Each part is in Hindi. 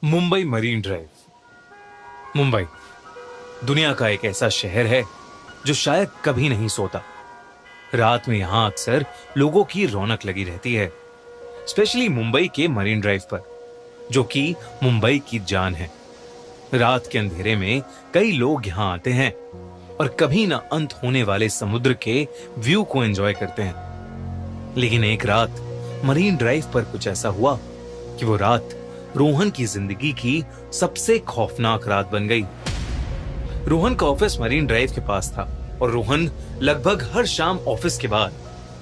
Mumbai marine drive. मुंबई दुनिया का एक ऐसा शहर है जो शायद कभी नहीं सोता। रात में यहां अक्सर लोगों की रौनक लगी रहती है, स्पेशली मुंबई के मरीन ड्राइव पर, जो कि मुंबई की जान है। रात के अंधेरे में कई लोग यहां आते हैं और कभी ना अंत होने वाले समुद्र के व्यू को एंजॉय करते हैं। लेकिन एक रात मरीन ड्राइव पर कुछ ऐसा हुआ कि वो रात रोहन की जिंदगी की सबसे खौफनाक रात बन गई। रोहन का ऑफिस मरीन ड्राइव के पास था और रोहन लगभग हर शाम ऑफिस के बाद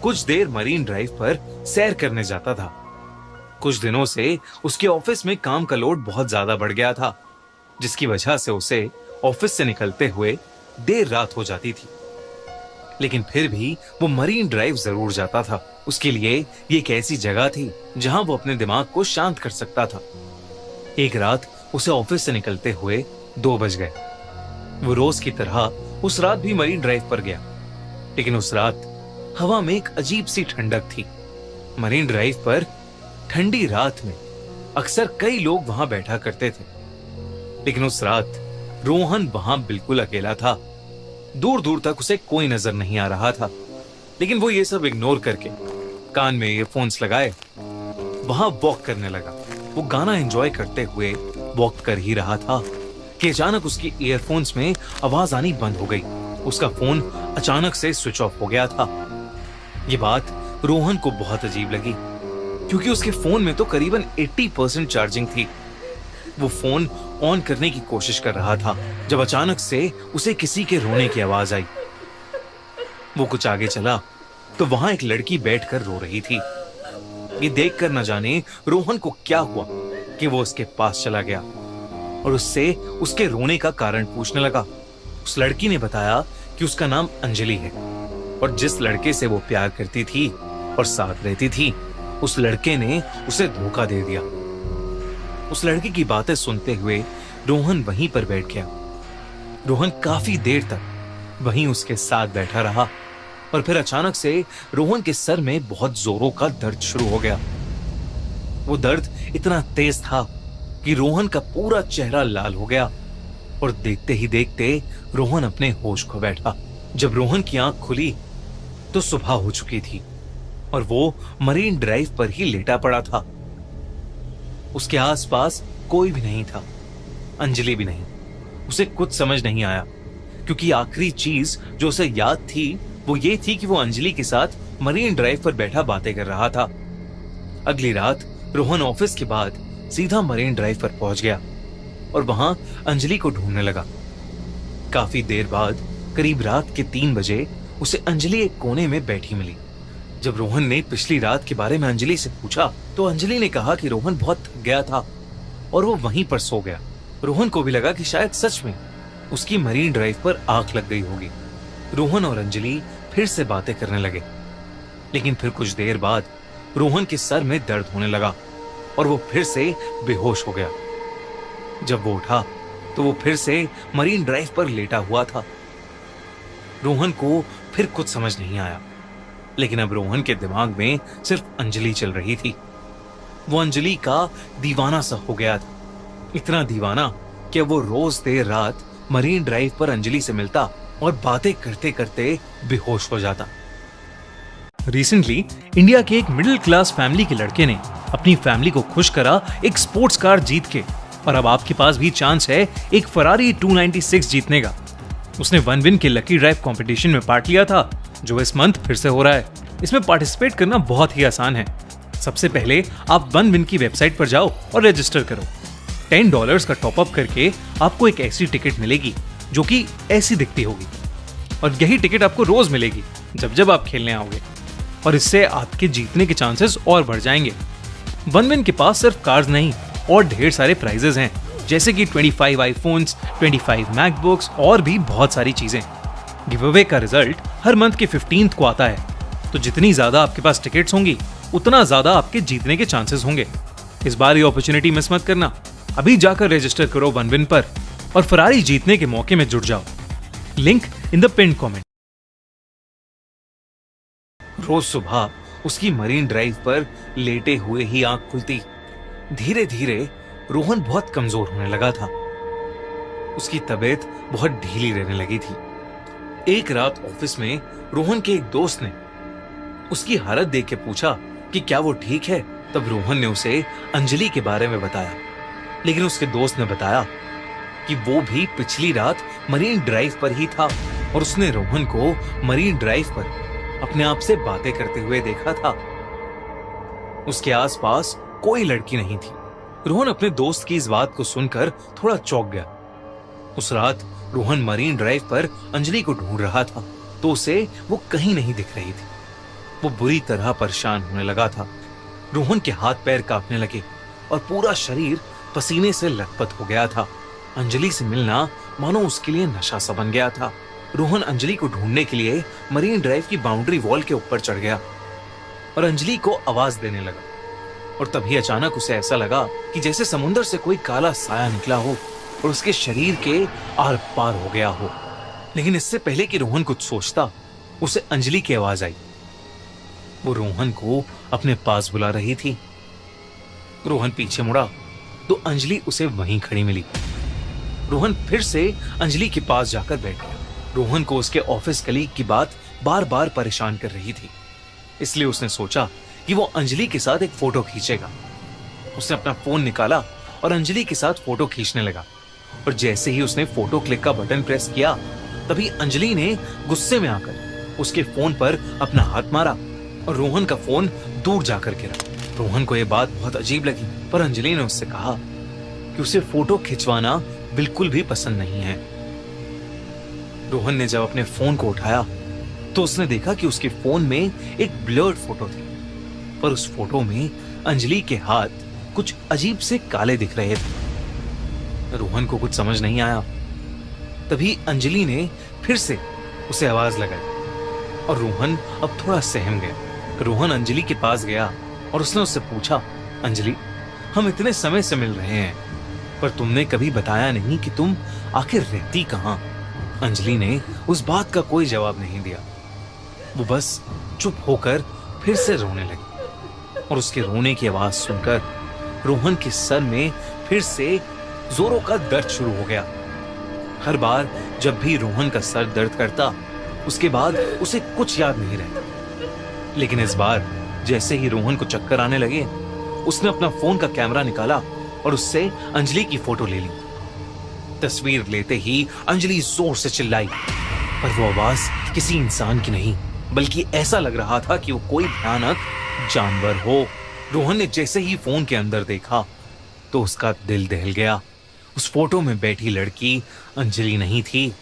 कुछ देर मरीन ड्राइव पर सैर करने जाता था। कुछ दिनों से उसके ऑफिस में काम का लोड बहुत ज्यादा बढ़ गया था, जिसकी वजह से उसे ऑफिस से निकलते हुए देर रात हो जाती थी। लेकिन फिर भी वो मरीन ड्राइव जरूर जाता था। उसके लिए ये एक ऐसी जगह थी जहां वो अपने दिमाग को शांत कर सकता था। एक रात उसे ऑफिस से निकलते हुए 2 बज गए। वो रोज की तरह उस रात भी मरीन ड्राइव पर गया, लेकिन उस रात हवा में एक अजीब सी ठंडक थी। मरीन ड्राइव पर ठंडी रात में अक्सर कई लोग वहां बैठा करते थे, लेकिन उस रात रोहन वहां बिल्कुल अकेला था। दूर दूर तक उसे कोई नजर नहीं आ रहा था, लेकिन वो ये सब इग्नोर करके कान में ईयरफोन्स लगाए वहां वॉक करने लगा। वो गाना एंजॉय करते हुए वॉक कर ही रहा था कि अचानक उसकी ईयरफोन्स में आवाज आनी बंद हो गई। उसका फोन अचानक से स्विच ऑफ हो गया था। ये बात रोहन को बहुत अजीब लगी, क्योंकि उसके फोन में तो करीबन 80% चार्जिंग थी। वो फोन ऑन करने की कोशिश कर रहा था जब अचानक से उसे किसी के रोने की आवाज आई। वो कुछ आगे चला तो वहां एक लड़की बैठकर रो रही थी। ये देखकर न जाने रोहन को क्या हुआ कि वो उसके पास चला गया और उससे उसके रोने का कारण पूछने लगा। उस लड़की ने बताया कि उसका नाम अंजलि है और जिस लड़के से वो प्यार करती थी और साथ रहती थी, उस लड़के ने उसे धोखा दे दिया। उस लड़की की बातें सुनते हुए रोहन वहीं पर बैठ गया। रोहन काफी देर तक वहीं उसके साथ बैठा रहा और फिर अचानक से रोहन के सर में बहुत जोरों का दर्द शुरू हो गया। वो दर्द इतना तेज था कि रोहन का पूरा चेहरा लाल हो गया और देखते ही देखते रोहन अपने होश खो बैठा। जब रोहन की आंख खुली तो सुबह हो चुकी थी और वो मरीन ड्राइव पर ही लेटा पड़ा था। उसके आसपास कोई भी नहीं था, अंजलि भी नहीं। उसे कुछ समझ नहीं आया, क्योंकि आखिरी चीज जो उसे याद थी वो ये थी कि वो अंजलि के साथ मरीन ड्राइव पर बैठा बातें कर रहा था। अगली रात रोहन ऑफिस के बाद सीधा मरीन ड्राइव पर पहुंच गया और वहां अंजलि को ढूंढने लगा। काफी देर बाद करीब रात के 3 बजे उसे अंजलि एक कोने में बैठी मिली। जब रोहन ने पिछली रात के बारे में अंजलि से पूछा तो अंजलि ने कहा कि रोहन बहुत थक गया था और वो वहीं पर सो गया। रोहन को भी लगा कि शायद सच में उसकी मरीन ड्राइव पर आग लग गई होगी। रोहन और अंजलि फिर से बातें करने लगे, लेकिन फिर कुछ देर बाद रोहन के सर में दर्द होने लगा और वो फिर से बेहोश हो गया। जब वो उठा तो वो फिर से मरीन ड्राइव पर लेटा हुआ था। रोहन को फिर कुछ समझ नहीं आया, लेकिन अब रोहन के दिमाग में सिर्फ अंजलि चल रही थी। वो अंजलि का दीवाना सा हो गया था, इतना दीवाना कि वो रोज देर रात मरीन ड्राइव पर अंजलि से मिलता और बातें करते करते बेहोश हो जाता। रिसेंटली इंडिया के एक मिडिल क्लास फैमिली के लड़के ने अपनी फैमिली को खुश करा एक स्पोर्ट्स कार जीत के, और अब आपके पास भी चांस है एक फरारी 296 जीतने का। उसने वन विन के लकी ड्राइव कंपटीशन में पार्ट लिया था, जो इस मंथ फिर से हो रहा है। इसमें पार्टिसिपेट करना बहुत ही आसान है। सबसे पहले आप वन विन की वेबसाइट पर जाओ और रजिस्टर करो। $10 का टॉप अप करके आपको एक ऐसी टिकट मिलेगी जो कि ऐसी दिखती होगी, और यही टिकट आपको रोज मिलेगी जब जब आप खेलने आओगे, और इससे आपके जीतने के चांसेस और बढ़ जाएंगे। वन विन के पास सिर्फ कार्स नहीं और ढेर सारे प्राइजेस हैं, जैसे कि 25 आईफोन्स, 25 मैकबुक्स और भी बहुत सारी चीजें। गिव अवे का रिजल्ट हर मंथ के 15th को आता है, तो जितनी ज्यादा आपके पास टिकट्स होंगी उतना ज्यादा आपके जीतने के चांसेस होंगे। इस बार ये अपॉर्चुनिटी मिस मत करना। अभी जाकर रजिस्टर करो वन विन पर और फरारी जीतने के मौके में जुड़ जाओ। Link in the pin comment. रोज सुबह उसकी मरीन ड्राइव पर लेटे हुए ही आंख खुलती। धीरे धीरे रोहन बहुत कमजोर होने लगा था। उसकी तबीयत बहुत ढीली रहने लगी थी। एक रात ऑफिस में रोहन के एक दोस्त ने उसकी हालत देख के पूछा कि क्या वो ठीक है। तब रोहन ने उसे अंजलि के बारे में बताया, लेकिन उसके दोस्त ने बताया कि वो भी पिछली रात मरीन ड्राइव पर ही था और उसने रोहन को मरीन ड्राइव पर अपने आप से बातें करते हुए देखा था। उसके आसपास कोई लड़की नहीं थी। रोहन अपने दोस्त की इस बात को सुनकर थोड़ा चौंक गया। उस रात रोहन मरीन ड्राइव पर अंजलि को ढूंढ रहा था, तो उसे वो कहीं नहीं दिख रही थी। वो बुरी तरह परेशान होने लगा था। रोहन के हाथ पैर कांपने लगे और पूरा शरीर पसीने से लथपथ हो गया था। अंजलि से मिलना मानो उसके लिए नशा सा बन गया था। रोहन अंजलि को ढूंढने के लिए मरीन ड्राइव की बाउंड्री वॉल के ऊपर चढ़ गया और अंजलि को आवाज देने लगा। और तभी अचानक उसे ऐसा लगा कि जैसे समुद्र से कोई काला साया निकला हो और उसके शरीर के आर पार हो गया हो। लेकिन इससे पहले कि रोहन कुछ सोचता, उसे अंजलि की आवाज आई। वो रोहन को अपने पास बुला रही थी। रोहन पीछे मुड़ा तो अंजलि उसे वहीं खड़ी मिली। रोहन फिर से अंजलि के पास जाकर बैठ गया। रोहन को उसके ऑफिस कलीग की बात बार बार परेशान कर रही थी, इसलिए उसने सोचा कि वो अंजलि के साथ एक फोटो खींचेगा। उसने अपना फोन निकाला और अंजलि के साथ फोटो खींचने लगा। और जैसे ही उसने फोटो क्लिक का बटन प्रेस किया, तभी अंजलि ने गुस्से में आकर उसके फोन पर अपना हाथ मारा और रोहन का फोन दूर जाकर गिरा। रोहन को यह बात बहुत अजीब लगी, पर अंजलि ने उससे कहा कि उसे फोटो खिंचवाना बिल्कुल भी पसंद नहीं है। रोहन ने जब अपने फोन को उठाया तो उसने देखा कि उसके फोन में एक ब्लर्ड फोटो थी, पर उस फोटो में अंजलि के हाथ कुछ अजीब से काले दिख रहे थे। रोहन को कुछ समझ नहीं आया। तभी अंजलि ने फिर से उसे आवाज लगाई और रोहन अब थोड़ा सहम गया। रोहन अंजलि के पास गया और उसने उससे पूछा, अंजलि, हम इतने समय से मिल रहे हैं, पर तुमने कभी बताया नहीं कि तुम आखिर रहती कहां? अंजलि ने उस बात का कोई जवाब नहीं दिया। वो बस चुप होकर फिर से रोने लगी और उसके रोने की आवाज सुनकर रोहन के सर में फिर से जोरों का दर्द शुरू हो गया। हर बार जब भी रोहन का सर दर्द करता, उसके बाद उसे कुछ याद नहीं रहता। लेकिन इस बार जैसे ही रोहन को चक्कर आने लगे, उसने अपना फोन का कैमरा निकाला और उससे अंजलि की फोटो ले ली। तस्वीर लेते ही अंजलि जोर से चिल्लाई, पर वो आवाज किसी इंसान की नहीं, बल्कि ऐसा लग रहा था कि वो कोई भयानक जानवर हो। रोहन ने जैसे ही फोन के अंदर देखा तो उसका दिल दहल गया। उस फोटो में बैठी लड़की अंजलि नहीं थी,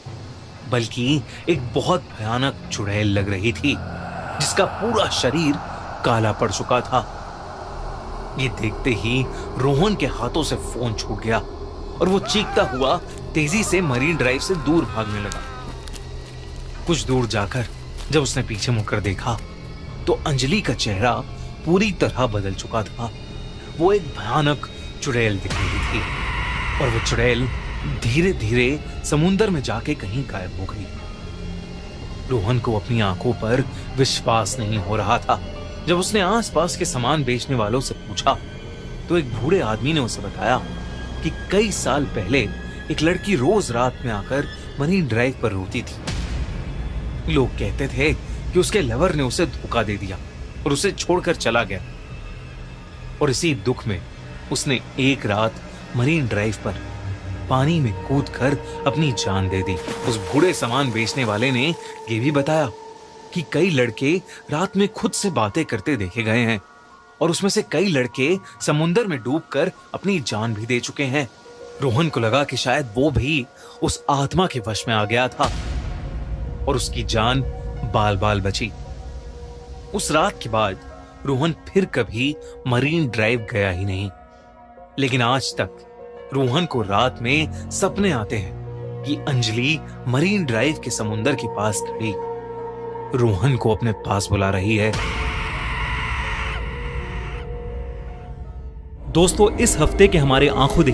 बल्कि एक बहुत भयानक चुड़ैल लग रही थी, जिसका पूरा शरीर काला पड़ चुका था। ये देखते ही रोहन के हाथों से फोन छूट गया और वो चीखता हुआ तेजी से मरीन ड्राइव से दूर भागने लगा। कुछ दूर जाकर जब उसने पीछे मुड़कर देखा तो अंजलि का चेहरा पूरी तरह बदल चुका था। वो एक भयानक चुड़ैल दिख रही थी और वो चुड़ैल धीरे धीरे समुंदर में जाके कहीं गायब हो गई। रोहन को अपनी आंखों पर विश्वास नहीं हो रहा था। जब उसने आसपास के सामान बेचने वालों से पूछा तो एक बूढ़े आदमी ने उसे बताया कि कई साल पहले एक लड़की रोज रात में आकर मरीन ड्राइव पर रोती थी। लोग कहते थे कि उसके लवर ने उसे धोखा दे दिया और उसे छोड़कर चला गया, और इसी दुख में उसने एक रात मरीन ड्राइव पर पानी में कूदकर अपनी जान दे दी। उस बूढ़े सामान बेचने वाले ने यह भी बताया कि कई लड़के रात में खुद से बातें करते देखे गए हैं और उसमें से कई लड़के समुंदर में डूबकर अपनी जान भी दे चुके हैं। रोहन को लगा कि शायद वो भी उस आत्मा के वश में आ गया था और उसकी जान बाल बाल बची। उस रात के बाद रोहन फिर कभी मरीन ड्राइव गया ही नहीं। लेकिन आज तक रोहन को रात में सपने आते हैं कि अंजलि मरीन ड्राइव के समुंदर के पास खड़ी रोहन को अपने पास बुला रही है। दोस्तों, इस हफ्ते के हमारे आंखों